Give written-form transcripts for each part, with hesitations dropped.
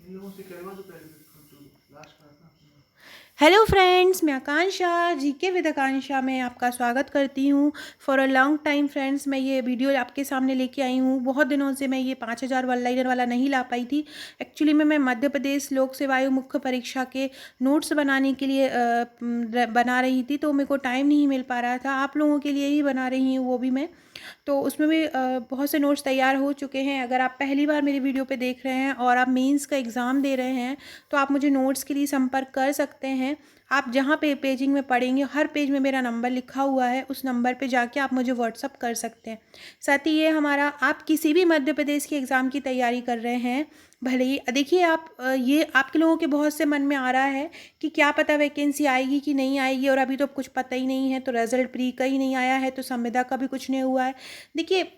इन लोगों से करवा दो पहले लास्ट बार ना। हेलो फ्रेंड्स, मैं आकांक्षा जीके विद आकांक्षा में आपका स्वागत करती हूँ। For a long time friends, मैं ये वीडियो आपके सामने लेके आई हूँ। बहुत दिनों से मैं ये 5000 वन लाइनर वाला नहीं ला पाई थी। एक्चुअली में मैं मध्य प्रदेश लोक सेवा आयोग मुख्य परीक्षा के नोट्स बनाने के लिए बना रही थी, तो मेरे को टाइम नहीं मिल पा रहा था। आप लोगों के लिए ही बना रही हूँ, वो भी मैं। तो उसमें भी बहुत से नोट्स तैयार हो चुके हैं। अगर आप पहली बार मेरी वीडियो पे देख रहे हैं और आप मेंस का एग्ज़ाम दे रहे हैं, तो आप मुझे नोट्स के लिए संपर्क कर सकते हैं। आप जहाँ पे पेजिंग में पढ़ेंगे, हर पेज में मेरा नंबर लिखा हुआ है, उस नंबर पे जाके आप मुझे व्हाट्सअप कर सकते हैं। साथ ही ये हमारा, आप किसी भी मध्य प्रदेश के एग्ज़ाम की तैयारी कर रहे हैं, भले ही देखिए आप, ये आपके लोगों के बहुत से मन में आ रहा है कि क्या पता वैकेंसी आएगी कि नहीं आएगी, और अभी तो कुछ पता ही नहीं है, तो रिजल्ट प्री का ही नहीं आया है, तो संविदा का भी कुछ नहीं हुआ है। देखिए,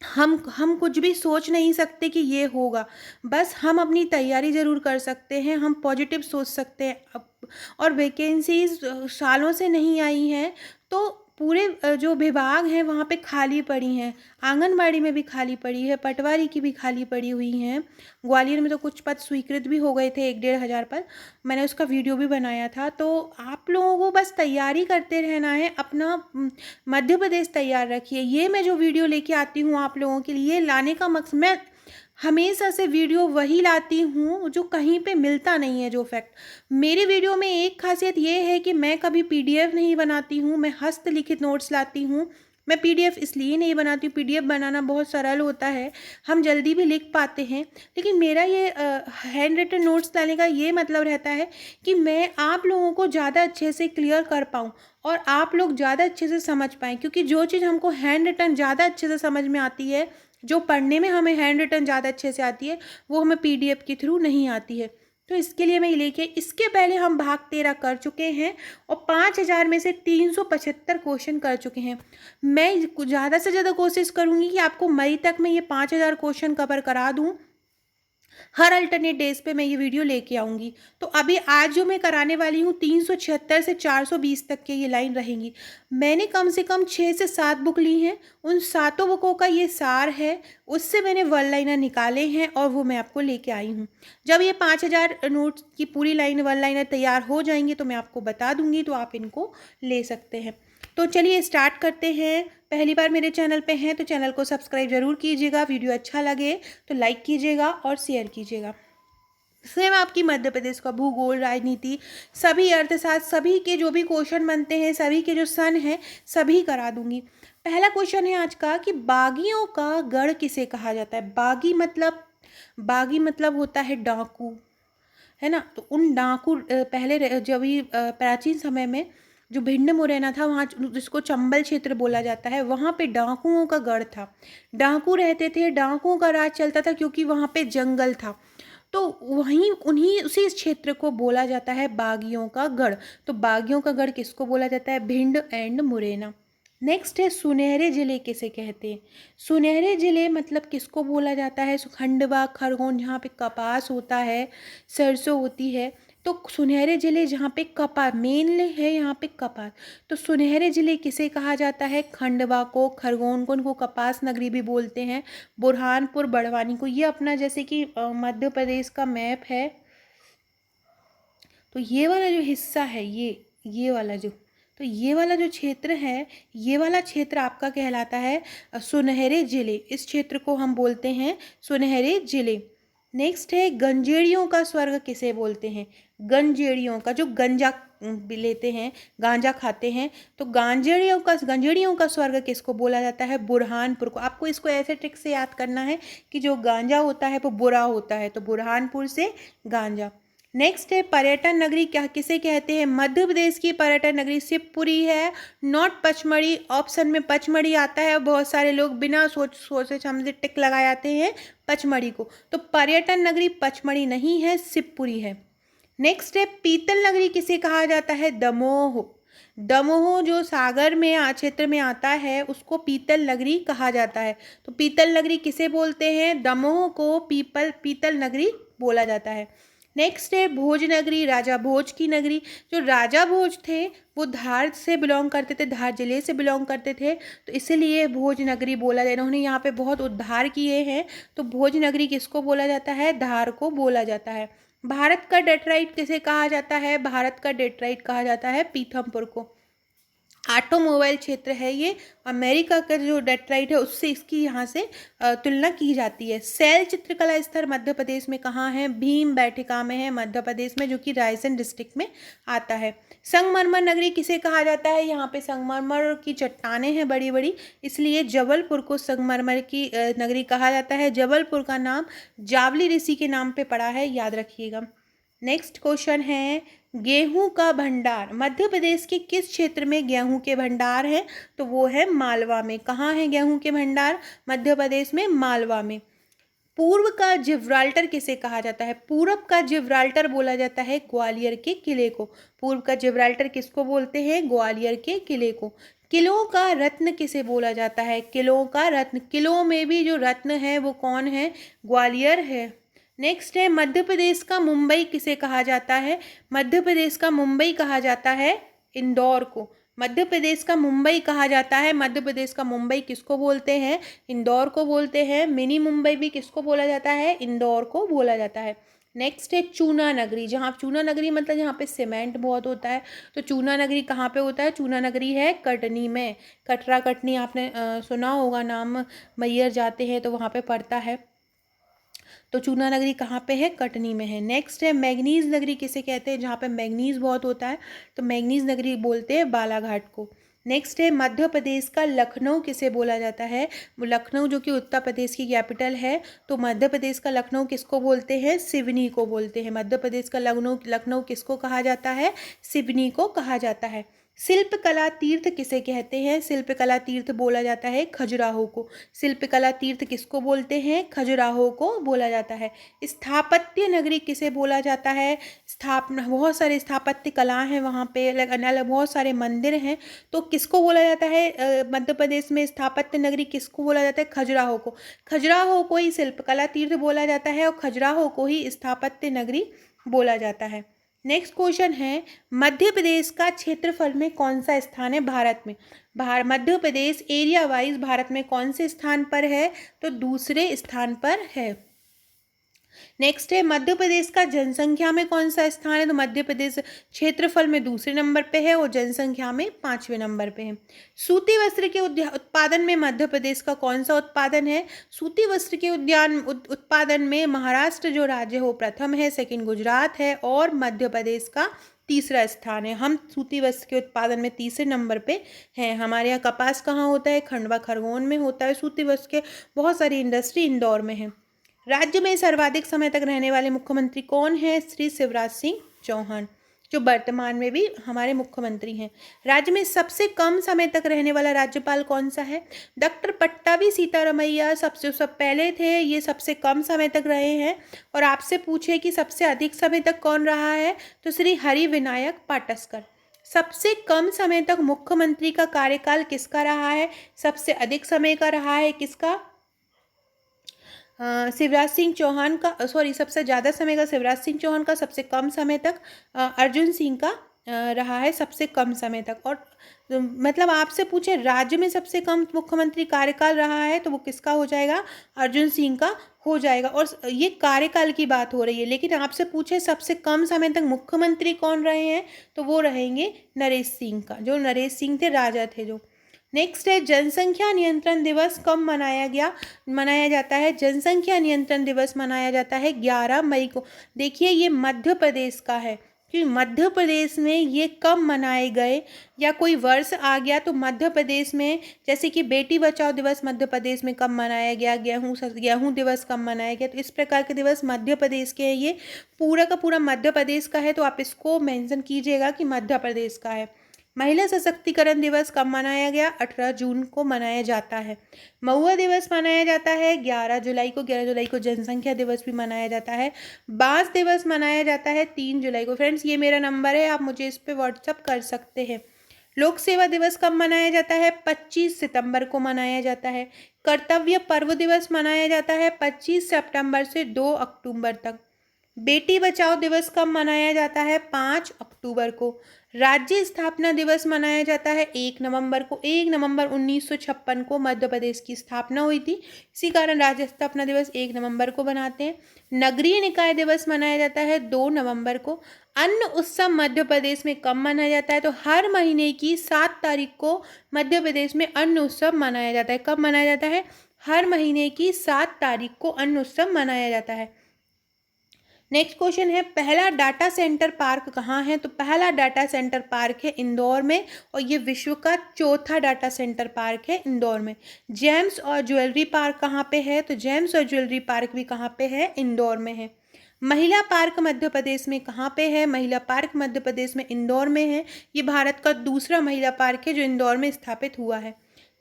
हम कुछ भी सोच नहीं सकते कि ये होगा। बस हम अपनी तैयारी ज़रूर कर सकते हैं, हम पॉजिटिव सोच सकते हैं। और वैकेंसीज़ सालों से नहीं आई हैं, तो पूरे जो विभाग हैं वहाँ पे खाली पड़ी हैं। आंगनबाड़ी में भी खाली पड़ी है, पटवारी की भी खाली पड़ी हुई हैं। ग्वालियर में तो कुछ पद स्वीकृत भी हो गए थे, 1-1.5 पद। मैंने उसका वीडियो भी बनाया था। तो आप लोगों को बस तैयारी करते रहना है, अपना मध्य प्रदेश तैयार रखिए। ये मैं जो वीडियो लेके आती हूँ आप लोगों के लिए, लाने का मकसद, मैं हमेशा से वीडियो वही लाती हूँ जो कहीं पे मिलता नहीं है, जो फैक्ट। मेरी वीडियो में एक खासियत ये है कि मैं कभी पीडीएफ नहीं बनाती हूँ, मैं हस्तलिखित नोट्स लाती हूँ। मैं पीडीएफ इसलिए नहीं बनाती हूँ, पीडीएफ बनाना बहुत सरल होता है, हम जल्दी भी लिख पाते हैं। लेकिन मेरा ये हैंड रिटन नोट्स लाने का ये मतलब रहता है कि मैं आप लोगों को ज़्यादा अच्छे से क्लियर कर पाऊँ और आप लोग ज़्यादा अच्छे से समझ पाएँ। क्योंकि जो चीज़ हमको हैंड रिटन ज़्यादा अच्छे से समझ में आती है, जो पढ़ने में हमें हैंड रिटन ज़्यादा अच्छे से आती है, वो हमें पीडीएफ के थ्रू नहीं आती है। तो इसके लिए मैं ये लेके, इसके पहले हम भाग 13 कर चुके हैं और 5000 में से 375 क्वेश्चन कर चुके हैं। मैं ज़्यादा से ज़्यादा कोशिश करूँगी कि आपको मई तक मैं ये 5000 क्वेश्चन कवर करा दूँ। हर अल्टरनेट डेज पे मैं ये वीडियो लेके आऊँगी। तो अभी आज जो मैं कराने वाली हूँ, 376 से 420 तक के ये लाइन रहेंगी। मैंने कम से कम 6 से 7 बुक ली हैं, उन सातों बुकों का ये सार है, उससे मैंने वन लाइनर निकाले हैं और वो मैं आपको लेके आई हूँ। जब ये 5000 नोट्स की पूरी लाइन वन लाइनर तैयार हो जाएंगी तो मैं आपको बता दूँगी, तो आप इनको ले सकते हैं। तो चलिए स्टार्ट करते हैं। पहली बार मेरे चैनल पे हैं तो चैनल को सब्सक्राइब ज़रूर कीजिएगा, वीडियो अच्छा लगे तो लाइक कीजिएगा और शेयर कीजिएगा। सेम आपकी मध्य प्रदेश का भूगोल, राजनीति, सभी अर्थशास्त्र, सभी के जो भी क्वेश्चन बनते हैं, सभी के जो सन हैं, सभी करा दूंगी। पहला क्वेश्चन है आज का कि बागियों का गढ़ किसे कहा जाता है। बागी मतलब होता है डाकू, है ना। तो उन डाकू पहले जब भी प्राचीन समय में जो भिंड मुरैना था, वहाँ जिसको चंबल क्षेत्र बोला जाता है, वहाँ पे डाकुओं का गढ़ था। डाकू रहते थे, डाकुओं का राज चलता था, क्योंकि वहाँ पे जंगल था। तो वहीं उन्हीं उसी क्षेत्र को बोला जाता है बागियों का गढ़। तो बागियों का गढ़ किसको बोला जाता है? भिंड एंड मुरैना। नेक्स्ट है सुनहरे जिले किसे कहते हैं। सुनहरे जिले मतलब किसको बोला जाता है? खंडवा, खरगोन, जहाँ पे कपास होता है, सरसों होती है। तो सुनहरे जिले जहाँ पे कपास मेन है, यहाँ पे कपास, तो सुनहरे जिले किसे कहा जाता है? खंडवा को, खरगोन को, उनको कपास नगरी भी बोलते हैं, बुरहानपुर, बड़वानी को। ये अपना जैसे कि मध्य प्रदेश का मैप है, तो ये वाला जो हिस्सा है, ये वाला जो, तो ये वाला जो क्षेत्र है, ये वाला क्षेत्र आपका कहलाता है सुनहरे जिले। इस क्षेत्र को हम बोलते हैं सुनहरे जिले। नेक्स्ट है गंजेड़ियों का स्वर्ग किसे बोलते हैं। गंजेड़ियों का, जो गंजा लेते हैं, गांजा खाते हैं, तो गंजेड़ियों का स्वर्ग किसको बोला जाता है? बुरहानपुर को। आपको इसको ऐसे ट्रिक से याद करना है कि जो गांजा होता है वो बुरा होता है, तो बुरहानपुर से गांजा। नेक्स्ट है पर्यटन नगरी क्या किसे कहते हैं। मध्य प्रदेश की पर्यटन नगरी शिवपुरी है, नॉट पचमढ़ी। ऑप्शन में पचमढ़ी आता है, बहुत सारे लोग बिना सोचे समझे टिक लगा जाते हैं पचमढ़ी को। तो पर्यटन नगरी पचमढ़ी नहीं है, शिवपुरी है। नेक्स्ट है पीतल नगरी किसे कहा जाता है। दमोह। दमोह जो सागर में क्षेत्र में आता है, उसको पीतल नगरी कहा जाता है। तो पीतल नगरी किसे बोलते हैं? दमोह को पीतल नगरी बोला जाता है। नेक्स्ट है भोजनगरी, राजा भोज की नगरी। जो राजा भोज थे वो धार से बिलोंग करते थे, धार जिले से बिलोंग करते थे, तो इसीलिए भोजनगरी बोला जाए। इन्होंने यहाँ पे बहुत उद्धार किए हैं, तो भोजनगरी किसको बोला जाता है? धार को बोला जाता है। भारत का डेट्राइट किसे कहा जाता है? भारत का डेट्राइट कहा जाता है पीथमपुर को। ऑटोमोबाइल क्षेत्र है ये, अमेरिका का जो डेट्राइट है उससे इसकी यहाँ से तुलना की जाती है। सैल चित्रकला स्थल मध्य प्रदेश में कहाँ है? भीम बैठिका में है, मध्य प्रदेश में, जो कि रायसेन डिस्ट्रिक्ट में आता है। संगमरमर नगरी किसे कहा जाता है? यहाँ पे संगमरमर की चट्टानें हैं बड़ी बड़ी, इसलिए जबलपुर को संगमरमर की नगरी कहा जाता है। जबलपुर का नाम जावली ऋषि के नाम पे पड़ा है, याद रखिएगा। नेक्स्ट क्वेश्चन है गेहूं का भंडार। मध्य प्रदेश के किस क्षेत्र में गेहूं के भंडार है? तो वो है मालवा में। कहाँ है गेहूं के भंडार? मध्य प्रदेश में, मालवा में। पूर्व का जिब्राल्टर किसे कहा जाता है? पूरब का जिब्राल्टर बोला जाता है ग्वालियर के किले को। पूर्व का जिब्राल्टर किसको बोलते हैं? ग्वालियर के किले को। किलों का रत्न किसे बोला जाता है? किलों का रत्न, किलों में भी जो रत्न है वो कौन है? ग्वालियर है। नेक्स्ट है मध्य प्रदेश का मुंबई किसे कहा जाता है? मध्य प्रदेश का मुंबई कहा जाता है इंदौर को। मध्य प्रदेश का मुंबई कहा जाता है, मध्य प्रदेश का मुंबई किसको बोलते हैं? इंदौर को बोलते हैं। मिनी मुंबई भी किसको बोला जाता है? इंदौर को बोला जाता है। नेक्स्ट है चूना नगरी। जहाँ चूना नगरी मतलब जहाँ पे सीमेंट बहुत होता है, तो चूना नगरी कहाँ पे होता है? चूना नगरी है कटनी में। कटरा कटनी आपने सुना होगा नाम, मैयर जाते हैं तो वहाँ पे पड़ता है। तो चूना नगरी कहाँ पे है? कटनी में है। नेक्स्ट है मैग्नीज नगरी किसे कहते हैं? जहाँ पे मैग्नीज बहुत होता है, तो मैग्नीज नगरी बोलते हैं बालाघाट को। नेक्स्ट है मध्य प्रदेश का लखनऊ किसे बोला जाता है? लखनऊ जो कि उत्तर प्रदेश की कैपिटल है, तो मध्य प्रदेश का लखनऊ किसको बोलते हैं? सिवनी को बोलते हैं। मध्य प्रदेश का लखनऊ किसको कहा जाता है? सिवनी को कहा जाता है। शिल्पकला तीर्थ किसे कहते हैं? शिल्पकला तीर्थ बोला जाता है खजुराहो को। शिल्पकला तीर्थ किसको बोलते हैं? खजुराहो को बोला जाता है। स्थापत्य नगरी किसे बोला जाता है? स्थापना, बहुत सारे स्थापत्य कला हैं वहाँ पे, अलग अलग बहुत सारे मंदिर हैं, तो किसको बोला जाता है? मध्य प्रदेश में स्थापत्य नगरी किसको बोला जाता है? खजुराहो को। खजुराहो को ही शिल्पकला तीर्थ बोला जाता है और खजुराहो को ही स्थापत्य नगरी बोला जाता है। नेक्स्ट क्वेश्चन है मध्य प्रदेश का क्षेत्रफल में कौन सा स्थान है भारत में? मध्य प्रदेश एरिया वाइज भारत में कौन से स्थान पर है? तो दूसरे स्थान पर है। नेक्स्ट है मध्य प्रदेश का जनसंख्या में कौन सा स्थान है? तो मध्य प्रदेश क्षेत्रफल में दूसरे नंबर पे है और जनसंख्या में 5वें नंबर पे है। सूती वस्त्र के उत्पादन में मध्य प्रदेश का कौन सा उत्पादन है? सूती वस्त्र के उत्पादन में महाराष्ट्र जो राज्य है वो प्रथम है, सेकंड गुजरात है और मध्य प्रदेश का तीसरा स्थान है। हम सूती वस्त्र के उत्पादन में तीसरे नंबर पे हैं। हमारे यहाँ कपास कहाँ होता है? खंडवा खरगोन में होता है। सूती वस्त्र के बहुत सारी इंडस्ट्री इंदौर में है। राज्य में सर्वाधिक समय तक रहने वाले मुख्यमंत्री कौन है? श्री शिवराज सिंह चौहान, जो वर्तमान में भी हमारे मुख्यमंत्री हैं। राज्य में सबसे कम समय तक रहने वाला राज्यपाल कौन सा है? डॉक्टर पट्टाभी सीतारमैया सबसे पहले थे, ये सबसे कम समय तक रहे हैं। और आपसे पूछे कि सबसे अधिक समय तक कौन रहा है, तो श्री हरिविनायक पाटस्कर। सबसे कम समय तक मुख्यमंत्री का कार्यकाल किसका रहा है? सबसे अधिक समय का रहा है किसका? शिवराज सिंह चौहान का, सबसे ज़्यादा समय का शिवराज सिंह चौहान का, सबसे कम समय तक अर्जुन सिंह का रहा है सबसे कम समय तक। और मतलब आपसे पूछे राज्य में सबसे कम मुख्यमंत्री कार्यकाल रहा है तो वो किसका हो जाएगा? अर्जुन सिंह का हो जाएगा। और ये कार्यकाल की बात हो रही है, लेकिन आपसे पूछे सबसे कम समय तक मुख्यमंत्री कौन रहे हैं, तो वो रहेंगे नरेश सिंह का, जो नरेश सिंह थे, राजा थे जो। नेक्स्ट है जनसंख्या नियंत्रण दिवस कब मनाया जाता है? जनसंख्या नियंत्रण दिवस मनाया जाता है 11 मई को। देखिए ये मध्य प्रदेश का है कि मध्य प्रदेश में ये कब मनाए गए, या कोई वर्ष आ गया तो मध्य प्रदेश में, जैसे कि बेटी बचाओ दिवस मध्य प्रदेश में कब मनाया गया, गेहूँ दिवस कब मनाया गया, तो इस प्रकार के दिवस मध्य प्रदेश के हैं। ये पूरा का पूरा मध्य प्रदेश का है, तो आप इसको मेंशन कीजिएगा कि मध्य प्रदेश का है। महिला सशक्तिकरण दिवस कब मनाया गया? 18 जून को मनाया जाता है। महुआ दिवस मनाया जाता है 11 जुलाई को। 11 जुलाई को जनसंख्या दिवस भी मनाया जाता है। बांस दिवस मनाया जाता है 3 जुलाई को। फ्रेंड्स ये मेरा नंबर है, आप मुझे इस पर व्हाट्सअप कर सकते हैं। लोक सेवा दिवस कब मनाया जाता है? 25 सितंबर को मनाया जाता है। कर्तव्य पर्व दिवस मनाया जाता है 25 सितंबर से 2 अक्टूबर तक। बेटी बचाओ दिवस कब मनाया जाता है? 5 अक्टूबर को। राज्य स्थापना दिवस मनाया जाता है 1 नवंबर को। 1 नवंबर 1956 को मध्य प्रदेश की स्थापना हुई थी, इसी कारण राज्य स्थापना दिवस 1 नवंबर को बनाते हैं। नगरीय निकाय दिवस मनाया जाता है 2 नवंबर को। अन्न उत्सव मध्य प्रदेश में कब मनाया जाता है? तो हर महीने की 7 तारीख को मध्य प्रदेश में अन्न उत्सव मनाया जाता है। कब मनाया जाता है? हर महीने की 7 तारीख को अन्न उत्सव मनाया जाता है। नेक्स्ट क्वेश्चन है, पहला डाटा सेंटर पार्क कहाँ है? तो पहला डाटा सेंटर पार्क है इंदौर में, और ये विश्व का चौथा डाटा सेंटर पार्क है इंदौर में। जेम्स और ज्वेलरी पार्क कहाँ पे है? तो जेम्स और ज्वेलरी पार्क भी कहाँ पे है? इंदौर में है। महिला पार्क मध्य प्रदेश में कहाँ पे है? महिला पार्क मध्य प्रदेश में इंदौर में है। ये भारत का दूसरा महिला पार्क है जो इंदौर में स्थापित हुआ है।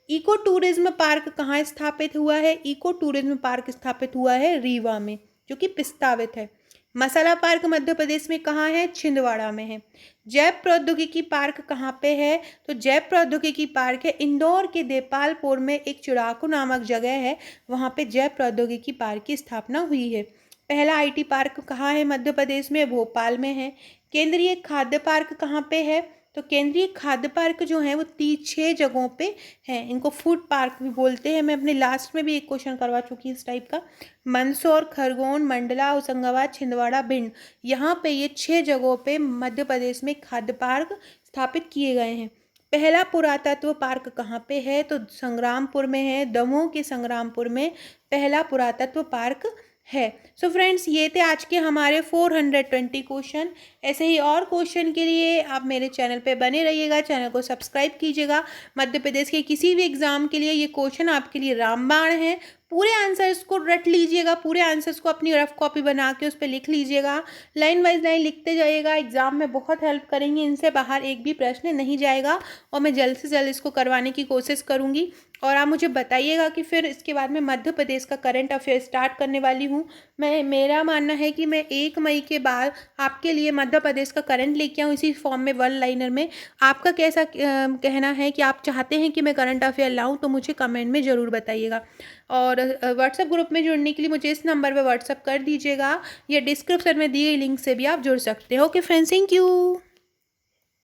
इको टूरिज्म पार्क कहाँ स्थापित हुआ है? इको टूरिज्म पार्क स्थापित हुआ है रीवा में, जो कि प्रस्तावित है। मसाला पार्क मध्य प्रदेश में कहाँ है? छिंदवाड़ा में है। जैव प्रौद्योगिकी पार्क कहाँ पे है? तो जैव प्रौद्योगिकी पार्क है इंदौर के देपालपुर में, एक चिड़ाकू नामक जगह है, वहाँ पे जैव प्रौद्योगिकी पार्क की स्थापना हुई है। पहला आईटी पार्क कहाँ है मध्य प्रदेश में? भोपाल में है। केंद्रीय खाद्य पार्क कहाँ पे है? तो केंद्रीय खाद्य पार्क जो है वो 6 जगहों पे हैं, इनको फूड पार्क भी बोलते हैं। मैं अपने लास्ट में भी एक क्वेश्चन करवा चुकी हूँ इस टाइप का। मंदसौर, खरगोन, मंडला, होशंगाबाद, छिंदवाड़ा, भिंड, यहाँ पे ये 6 जगहों पे मध्य प्रदेश में खाद्य पार्क स्थापित किए गए हैं। पहला पुरातत्व पार्क कहाँ पे है? तो संग्रामपुर में है, दमोह के संग्रामपुर में पहला पुरातत्व पार्क है। सो फ्रेंड्स, ये थे आज के हमारे 420 क्वेश्चन। ऐसे ही और क्वेश्चन के लिए आप मेरे चैनल पे बने रहिएगा, चैनल को सब्सक्राइब कीजिएगा। मध्य प्रदेश के किसी भी एग्ज़ाम के लिए ये क्वेश्चन आपके लिए रामबाण है। पूरे आंसर्स को रट लीजिएगा, पूरे आंसर्स को अपनी रफ कॉपी बना के उस पर लिख लीजिएगा, लाइन वाइज लाइन लिखते जाइएगा। एग्जाम में बहुत हेल्प करेंगे, इनसे बाहर एक भी प्रश्न नहीं जाएगा, और मैं जल्द से जल्द इसको करवाने की कोशिश करूँगी। और आप मुझे बताइएगा कि फिर इसके बाद मैं मध्य प्रदेश का करंट अफेयर स्टार्ट करने वाली हूँ। मेरा मानना है कि मैं 1 मई के बाद आपके लिए मध्य प्रदेश का करंट लेके आऊँ इसी फॉर्म में, 1 लाइनर में। आपका कैसा कहना है कि आप चाहते हैं कि मैं करंट अफेयर लाऊँ? तो मुझे कमेंट में ज़रूर बताइएगा। और व्हाट्सएप ग्रुप में जुड़ने के लिए मुझे इस नंबर पर व्हाट्सएप कर दीजिएगा, या डिस्क्रिप्शन में दिए लिंक से भी आप जुड़ सकते हो। Okay friends, thank you.